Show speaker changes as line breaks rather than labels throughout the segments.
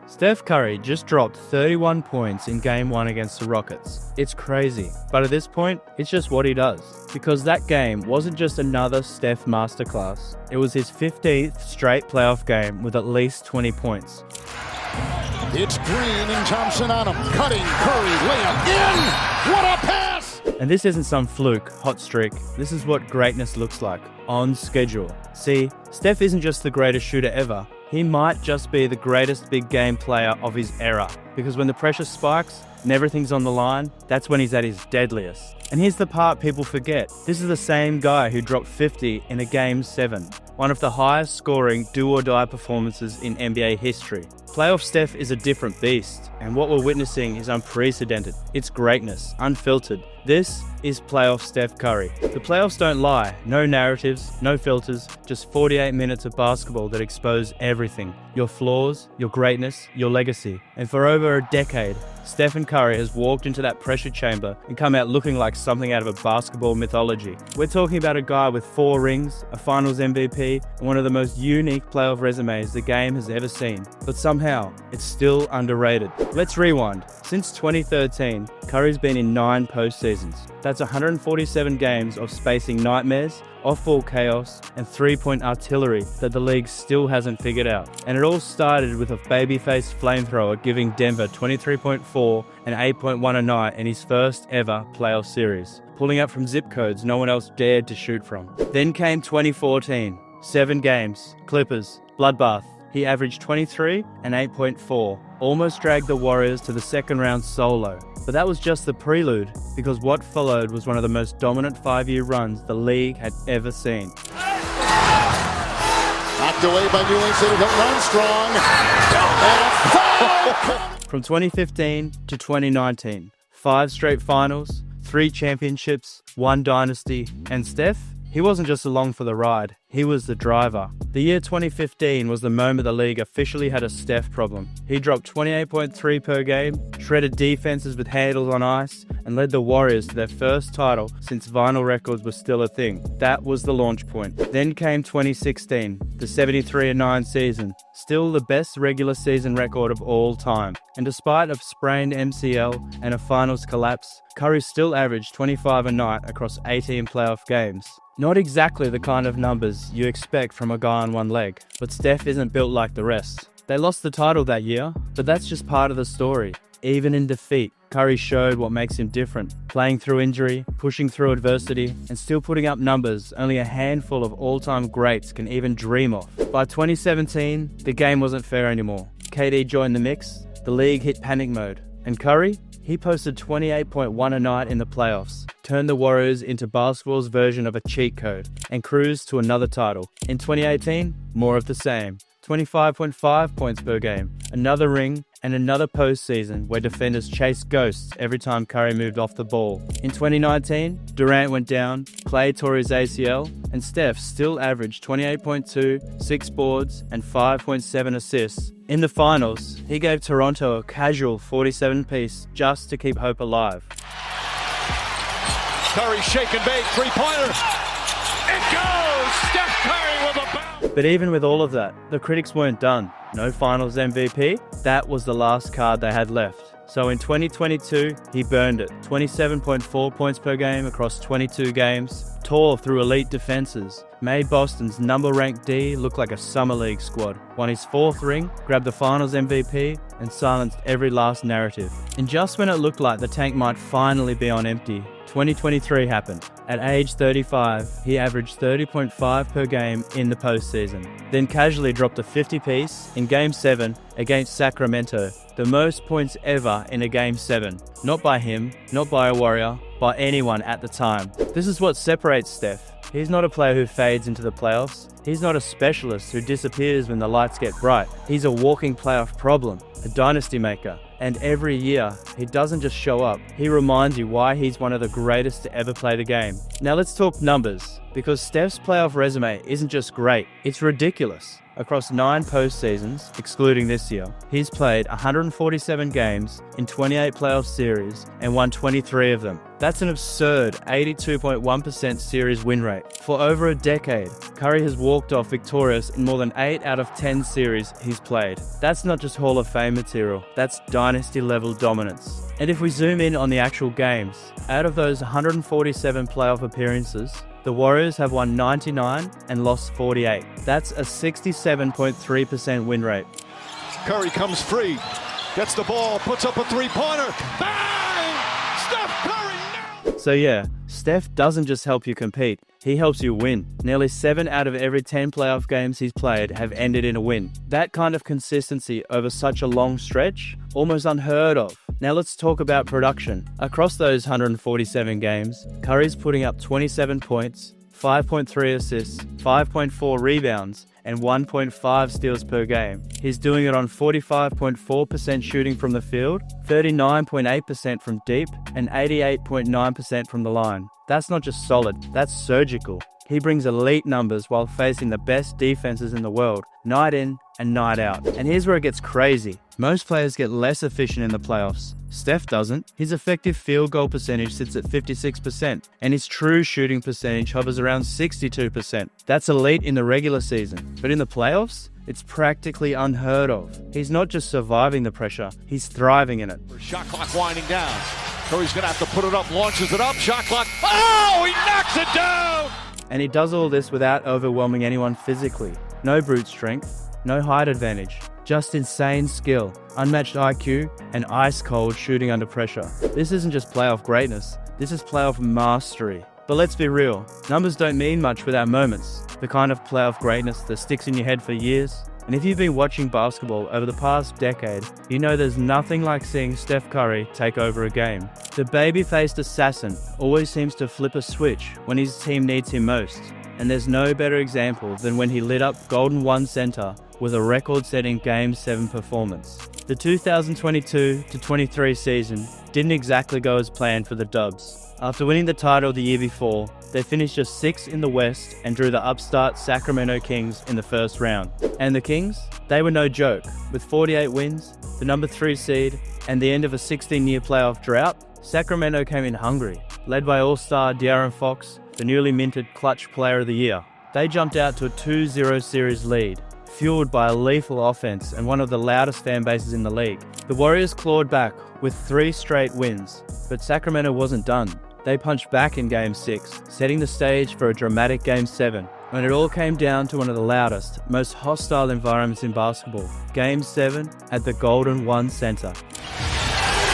Steph Curry just dropped 31 points in Game 1 against the Rockets. It's crazy, but at this point, it's just what he does. Because that game wasn't just another Steph masterclass, it was his 15th straight playoff game with at least 20 points.
It's Green and Thompson on him, cutting, Curry, layup, in! What a pass!
And this isn't some fluke, hot streak. This is what greatness looks like, on schedule. See, Steph isn't just the greatest shooter ever. He might just be the greatest big game player of his era. Because when the pressure spikes and everything's on the line, that's when he's at his deadliest. And here's the part people forget. This is the same guy who dropped 50 in a Game 7. One of the highest scoring do-or-die performances in NBA history. Playoff Steph is a different beast, and what we're witnessing is unprecedented. It's greatness, unfiltered. This is Playoff Steph Curry. The playoffs don't lie. No narratives, no filters, just 48 minutes of basketball that expose everything. Your flaws, your greatness, your legacy. And for over a decade, Stephen Curry has walked into that pressure chamber and come out looking like something out of a basketball mythology. We're talking about a guy with 4 rings, a finals MVP, and one of the most unique playoff resumes the game has ever seen. But somehow, it's still underrated. Let's rewind. Since 2013, Curry's been in 9 postseasons. That's 147 games of spacing nightmares, off-ball chaos, and three-point artillery that the league still hasn't figured out. And it all started with a babyface flamethrower giving Denver 23.4 and 8.1 a night in his first ever playoff series, pulling up from zip codes no one else dared to shoot from. Then came 2014, 7 games, Clippers, bloodbath. He averaged 23 and 8.4, almost dragged the Warriors to the second round solo. But that was just the prelude, because what followed was one of the most dominant 5-year runs the league had ever seen.
Knocked away by New England City, he'll run strong. And a foul!
From 2015 to 2019, 5 straight finals, 3 championships, 1 dynasty, and Steph? He wasn't just along for the ride, he was the driver. The year 2015 was the moment the league officially had a Steph problem. He dropped 28.3 per game, shredded defenses with handles on ice, and led the Warriors to their first title since vinyl records were still a thing. That was the launch point. Then came 2016, the 73-9 season, still the best regular season record of all time. And despite a sprained MCL and a finals collapse, Curry still averaged 25 a night across 18 playoff games. Not exactly the kind of numbers you expect from a guy on one leg, but Steph isn't built like the rest. They lost the title that year, but that's just part of the story. Even in defeat, Curry showed what makes him different, playing through injury, pushing through adversity, and still putting up numbers only a handful of all-time greats can even dream of. By 2017, the game wasn't fair anymore. KD joined the mix, the league hit panic mode, and Curry? He posted 28.1 a night in the playoffs, turned the Warriors into basketball's version of a cheat code, and cruised to another title. In 2018, more of the same. 25.5 points per game, another ring, and another postseason where defenders chased ghosts every time Curry moved off the ball. In 2019, Durant went down, Klay tore his ACL, and Steph still averaged 28.2, 6 boards, and 5.7 assists. In the finals, he gave Toronto a casual 47-piece just to keep hope alive.
Curry shake and bake, three-pointer. It goes! Steph Curry with a bounce!
But even with all of that, the critics weren't done. No finals MVP, that was the last card they had left. So in 2022, he burned it. 27.4 points per game across 22 games, tore through elite defenses, made Boston's number-ranked D look like a summer league squad, won his 4th ring, grabbed the finals MVP, and silenced every last narrative. And just when it looked like the tank might finally be on empty, 2023 happened. At age 35, he averaged 30.5 per game in the postseason, then casually dropped a 50-piece in Game 7 against Sacramento, the most points ever in a Game 7. Not by him, not by a Warrior, by anyone at the time. This is what separates Steph. He's not a player who fades into the playoffs. He's not a specialist who disappears when the lights get bright. He's a walking playoff problem, a dynasty maker, And every year, he doesn't just show up, he reminds you why he's one of the greatest to ever play the game. Now let's talk numbers, because Steph's playoff resume isn't just great, it's ridiculous. Across 9 postseasons, excluding this year, he's played 147 games in 28 playoff series and won 23 of them. That's an absurd 82.1% series win rate. For over a decade, Curry has walked off victorious in more than 8 out of 10 series he's played. That's not just Hall of Fame material, that's dynasty-level dominance. And if we zoom in on the actual games, out of those 147 playoff appearances, the Warriors have won 99 and lost 48. That's a 67.3% win rate.
Curry comes free, gets the ball, puts up a three-pointer. Bang! Steph Curry! No!
So yeah, Steph doesn't just help you compete, he helps you win. Nearly 7 out of every 10 playoff games he's played have ended in a win. That kind of consistency over such a long stretch, almost unheard of. Now let's talk about production. Across those 147 games, Curry's putting up 27 points, 5.3 assists, 5.4 rebounds, and 1.5 steals per game. He's doing it on 45.4% shooting from the field, 39.8% from deep, and 88.9% from the line. That's not just solid, that's surgical. He brings elite numbers while facing the best defenses in the world, night in and night out. And here's where it gets crazy. Most players get less efficient in the playoffs. Steph doesn't. His effective field goal percentage sits at 56%, and his true shooting percentage hovers around 62%. That's elite in the regular season, but in the playoffs, it's practically unheard of. He's not just surviving the pressure, he's thriving in it.
Shot clock winding down. Curry's gonna have to put it up, launches it up, shot clock. Oh, he knocks it down!
And he does all this without overwhelming anyone physically. No brute strength, no height advantage, just insane skill, unmatched IQ, and ice-cold shooting under pressure. This isn't just playoff greatness, this is playoff mastery. But let's be real, numbers don't mean much without moments, the kind of playoff greatness that sticks in your head for years. And if you've been watching basketball over the past decade, you know there's nothing like seeing Steph Curry take over a game. The baby-faced assassin always seems to flip a switch when his team needs him most. And there's no better example than when he lit up Golden One Center with a record-setting Game 7 performance. The 2022-23 season didn't exactly go as planned for the Dubs. After winning the title the year before, they finished just 6th in the West and drew the upstart Sacramento Kings in the first round. And the Kings? They were no joke. With 48 wins, the number 3 seed, and the end of a 16-year playoff drought, Sacramento came in hungry. Led by All-Star De'Aaron Fox, the newly minted Clutch Player of the Year. They jumped out to a 2-0 series lead, fueled by a lethal offense and one of the loudest fan bases in the league. The Warriors clawed back with 3 straight wins, but Sacramento wasn't done. They punched back in Game 6, setting the stage for a dramatic Game 7, when it all came down to one of the loudest, most hostile environments in basketball. Game 7 at the Golden One Center.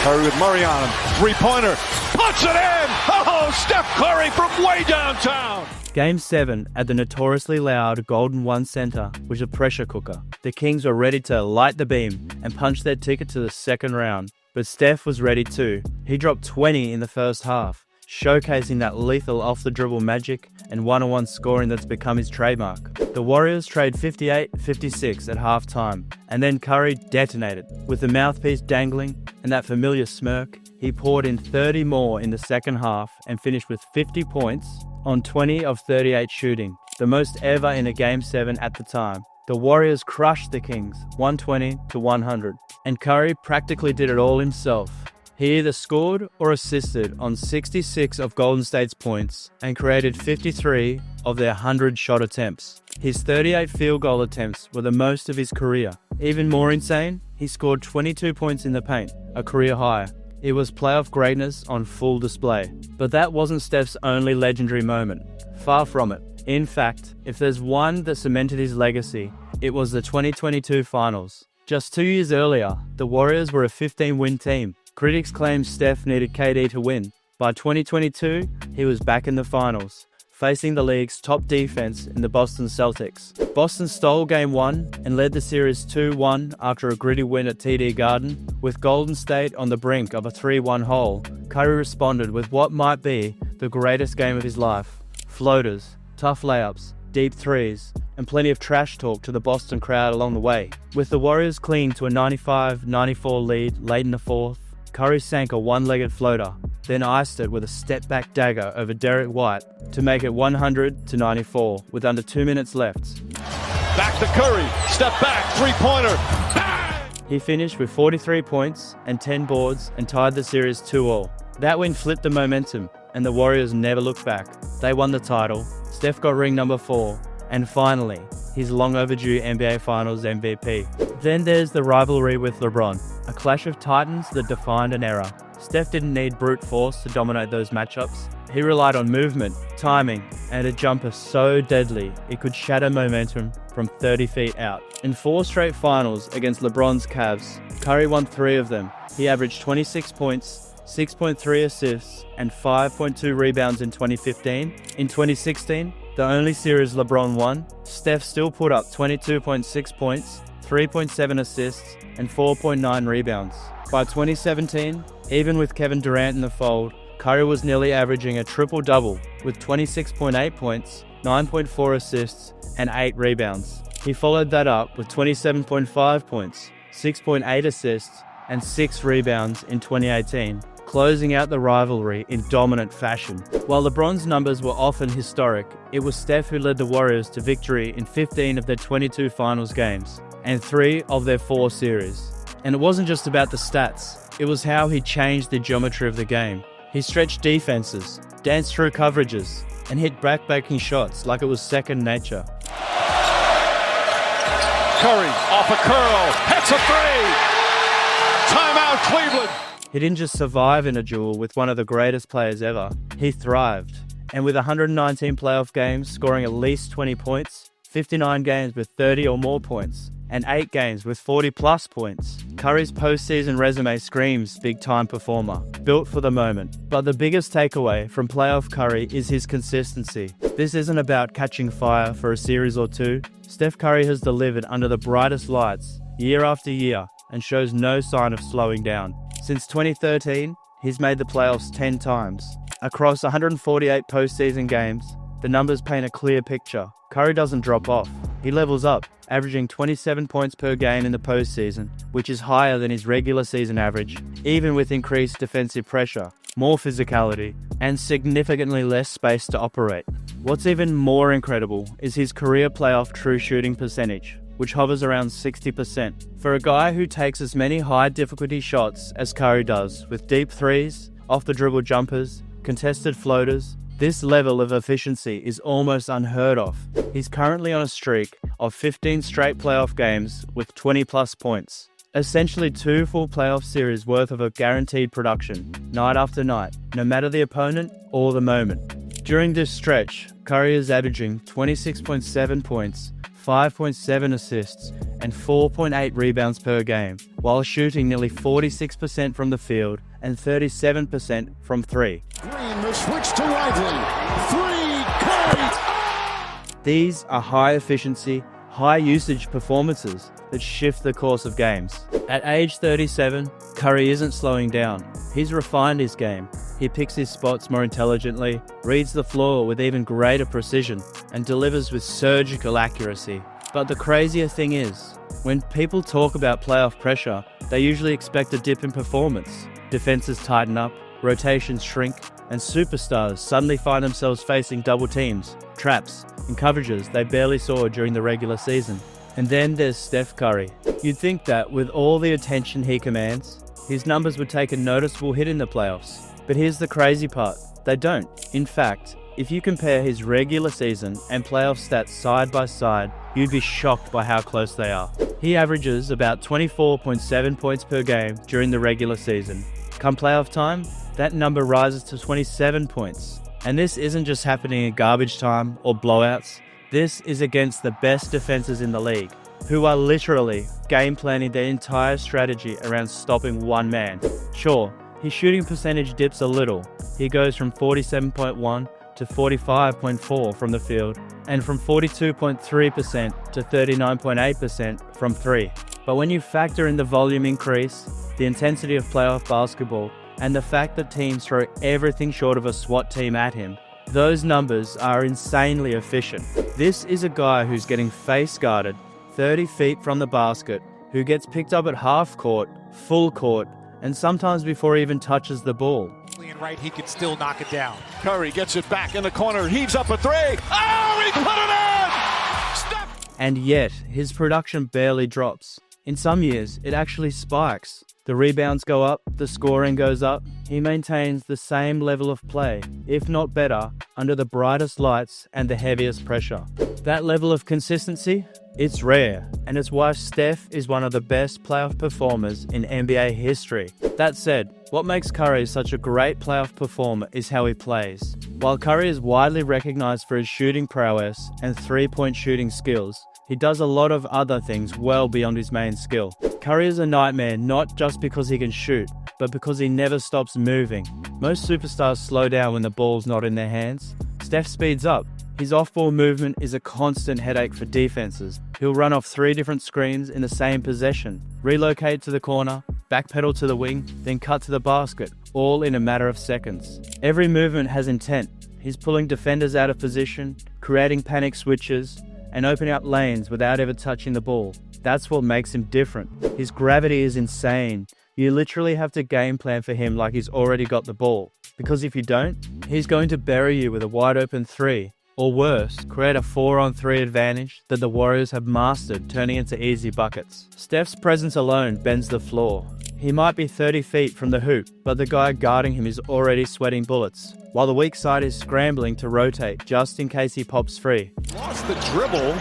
Curry with Murray on him, three-pointer, puts it in! Oh, Steph Curry from way downtown!
Game 7 at the notoriously loud Golden One Center was a pressure cooker. The Kings were ready to light the beam and punch their ticket to the second round. But Steph was ready too. He dropped 20 in the first half, showcasing that lethal off-the-dribble magic and one-on-one scoring that's become his trademark. The Warriors trade 58-56 at halftime, and then Curry detonated. With the mouthpiece dangling and that familiar smirk, he poured in 30 more in the second half and finished with 50 points on 20 of 38 shooting, the most ever in a Game 7 at the time. The Warriors crushed the Kings, 120-100, and Curry practically did it all himself. He either scored or assisted on 66 of Golden State's points and created 53 of their 100 shot attempts. His 38 field goal attempts were the most of his career. Even more insane, he scored 22 points in the paint, a career high. It was playoff greatness on full display. But that wasn't Steph's only legendary moment. Far from it. In fact, if there's one that cemented his legacy, it was the 2022 finals. Just 2 years earlier, the Warriors were a 15-win team. Critics claimed Steph needed KD to win. By 2022, he was back in the finals, facing the league's top defense in the Boston Celtics. Boston stole Game 1 and led the series 2-1 after a gritty win at TD Garden. With Golden State on the brink of a 3-1 hole, Curry responded with what might be the greatest game of his life. Floaters, tough layups, deep threes, and plenty of trash talk to the Boston crowd along the way. With the Warriors clinging to a 95-94 lead late in the fourth, Curry sank a one-legged floater, then iced it with a step-back dagger over Derek White to make it 100-94 with under 2 minutes left.
Back to Curry, step back, three-pointer, bang!
He finished with 43 points and 10 boards and tied the series 2-all. That win flipped the momentum, and the Warriors never looked back. They won the title, Steph got ring number 4, and finally, his long overdue NBA Finals MVP. Then there's the rivalry with LeBron, a clash of titans that defined an era. Steph didn't need brute force to dominate those matchups. He relied on movement, timing, and a jumper so deadly it could shatter momentum from 30 feet out. In 4 straight finals against LeBron's Cavs, Curry won 3 of them. He averaged 26 points, 6.3 assists, and 5.2 rebounds in 2015. In 2016, the only series LeBron won, Steph still put up 22.6 points, 3.7 assists, and 4.9 rebounds. By 2017, even with Kevin Durant in the fold, Curry was nearly averaging a triple-double with 26.8 points, 9.4 assists, and 8 rebounds. He followed that up with 27.5 points, 6.8 assists, and 6 rebounds in 2018, closing out the rivalry in dominant fashion. While LeBron's numbers were often historic, it was Steph who led the Warriors to victory in 15 of their 22 finals games, and 3 of their 4 series. And it wasn't just about the stats, it was how he changed the geometry of the game. He stretched defenses, danced through coverages, and hit back-breaking shots like it was second nature.
Curry off a curl, hits a three! Timeout, Cleveland!
He didn't just survive in a duel with one of the greatest players ever, he thrived. And with 119 playoff games scoring at least 20 points, 59 games with 30 or more points, and 8 games with 40-plus points, Curry's postseason resume screams big-time performer, built for the moment. But the biggest takeaway from playoff Curry is his consistency. This isn't about catching fire for a series or two. Steph Curry has delivered under the brightest lights, year after year, and shows no sign of slowing down. Since 2013, he's made the playoffs 10 times. Across 148 postseason games, the numbers paint a clear picture. Curry doesn't drop off. He levels up, averaging 27 points per game in the postseason, which is higher than his regular season average, even with increased defensive pressure, more physicality, and significantly less space to operate. What's even more incredible is his career playoff true shooting percentage, which hovers around 60%. For a guy who takes as many high-difficulty shots as Curry does, with deep threes, off-the-dribble jumpers, contested floaters, this level of efficiency is almost unheard of. He's currently on a streak of 15 straight playoff games with 20-plus points. Essentially 2 full playoff series worth of a guaranteed production, night after night, no matter the opponent or the moment. During this stretch, Curry is averaging 26.7 points, 5.7 assists, and 4.8 rebounds per game, while shooting nearly 46% from the field and 37% from 3.
Green, the switch to Lively. 3, Curry!
These are high-efficiency, high-usage performances that shift the course of games. At age 37, Curry isn't slowing down. He's refined his game. He picks his spots more intelligently, reads the floor with even greater precision, and delivers with surgical accuracy. But the crazier thing is, when people talk about playoff pressure, they usually expect a dip in performance. Defenses tighten up, rotations shrink, and superstars suddenly find themselves facing double teams, traps, and coverages they barely saw during the regular season. And then there's Steph Curry. You'd think that with all the attention he commands, his numbers would take a noticeable hit in the playoffs. But here's the crazy part, they don't. In fact, if you compare his regular season and playoff stats side by side, you'd be shocked by how close they are. He averages about 24.7 points per game during the regular season. Come playoff time, that number rises to 27 points. And this isn't just happening in garbage time or blowouts. This is against the best defenses in the league, who are literally game planning their entire strategy around stopping one man. Sure, his shooting percentage dips a little. He goes from 47.1 to 45.4 from the field, and from 42.3% to 39.8% from 3. But when you factor in the volume increase, the intensity of playoff basketball, and the fact that teams throw everything short of a SWAT team at him, those numbers are insanely efficient. This is a guy who's getting face guarded 30 feet from the basket, who gets picked up at half court, full court, and sometimes before he even touches the ball.
Right, he can still knock it down.
Curry gets it back in the corner, heaves up a three. Oh, he put it in! Steph!
And yet, his production barely drops. In some years, it actually spikes. The rebounds go up, the scoring goes up. He maintains the same level of play, if not better, under the brightest lights and the heaviest pressure. That level of consistency, it's rare, and it's why Steph is one of the best playoff performers in NBA history. That said, what makes Curry such a great playoff performer is how he plays. While Curry is widely recognized for his shooting prowess and three-point shooting skills, he does a lot of other things well beyond his main skill. Curry is a nightmare not just because he can shoot, but because he never stops moving. Most superstars slow down when the ball's not in their hands. Steph speeds up. His off-ball movement is a constant headache for defenses. He'll run off 3 different screens in the same possession, relocate to the corner, backpedal to the wing, then cut to the basket, all in a matter of seconds. Every movement has intent. He's pulling defenders out of position, creating panic switches, and opening up lanes without ever touching the ball. That's what makes him different. His gravity is insane. You literally have to game plan for him like he's already got the ball. Because if you don't, he's going to bury you with a wide open 3. Or worse, create a 4-on-3 advantage that the Warriors have mastered, turning into easy buckets. Steph's presence alone bends the floor. He might be 30 feet from the hoop, but the guy guarding him is already sweating bullets, while the weak side is scrambling to rotate just in case he pops free.
Lost the dribble,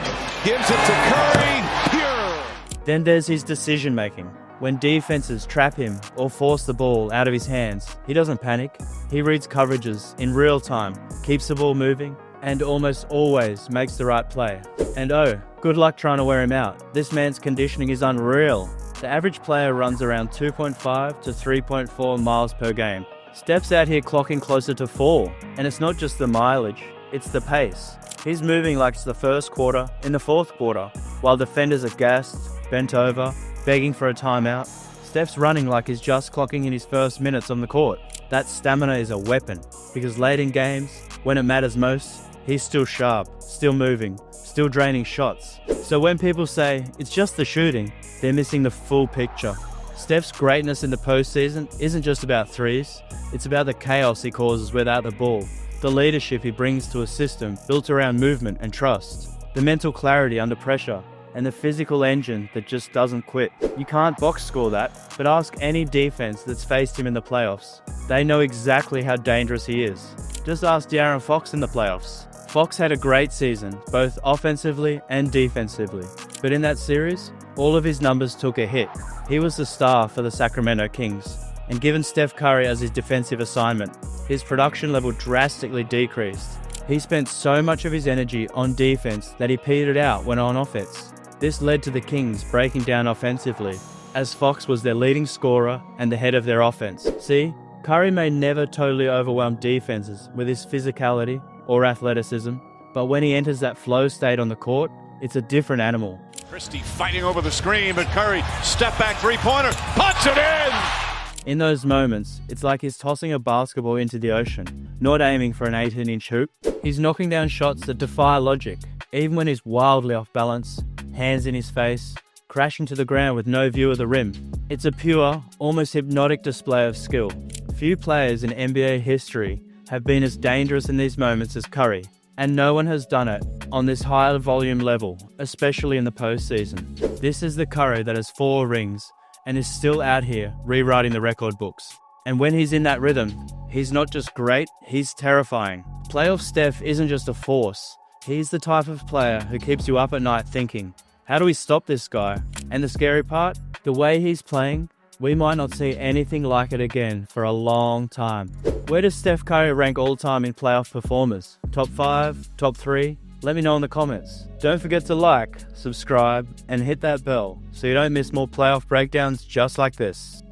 gives it to Curry, pure!
Then there's his decision making. When defenses trap him or force the ball out of his hands, he doesn't panic. He reads coverages in real time, keeps the ball moving, and almost always makes the right play. And oh, good luck trying to wear him out. This man's conditioning is unreal. The average player runs around 2.5 to 3.4 miles per game. Steph's out here clocking closer to 4, and it's not just the mileage, it's the pace. He's moving like it's the first quarter in the fourth quarter, while defenders are gassed, bent over, begging for a timeout. Steph's running like he's just clocking in his first minutes on the court. That stamina is a weapon, because late in games, when it matters most, he's still sharp, still moving, still draining shots. So when people say it's just the shooting, they're missing the full picture. Steph's greatness in the postseason isn't just about threes, it's about the chaos he causes without the ball, the leadership he brings to a system built around movement and trust, the mental clarity under pressure, and the physical engine that just doesn't quit. You can't box score that, but ask any defense that's faced him in the playoffs. They know exactly how dangerous he is. Just ask De'Aaron Fox in the playoffs. Fox had a great season, both offensively and defensively. But in that series, all of his numbers took a hit. He was the star for the Sacramento Kings. And given Steph Curry as his defensive assignment, his production level drastically decreased. He spent so much of his energy on defense that he petered out when on offense. This led to the Kings breaking down offensively, as Fox was their leading scorer and the head of their offense. See, Curry may never totally overwhelm defenses with his physicality or athleticism, but when he enters that flow state on the court, it's a different animal.
Christie fighting over the screen, but Curry, step back three-pointer, puts it in!
In those moments, it's like he's tossing a basketball into the ocean, not aiming for an 18-inch hoop. He's knocking down shots that defy logic, even when he's wildly off balance, hands in his face, crashing to the ground with no view of the rim. It's a pure, almost hypnotic display of skill. Few players in NBA history have been as dangerous in these moments as Curry, and no one has done it on this high volume level, especially in the postseason. This is the Curry that has 4 rings and is still out here rewriting the record books. And when he's in that rhythm, he's not just great, he's terrifying. Playoff Steph isn't just a force. He's the type of player who keeps you up at night thinking, how do we stop this guy? And the scary part, the way he's playing, we might not see anything like it again for a long time. Where does Steph Curry rank all time in playoff performers? Top 5? Top 3? Let me know in the comments. Don't forget to like, subscribe, and hit that bell so you don't miss more playoff breakdowns just like this.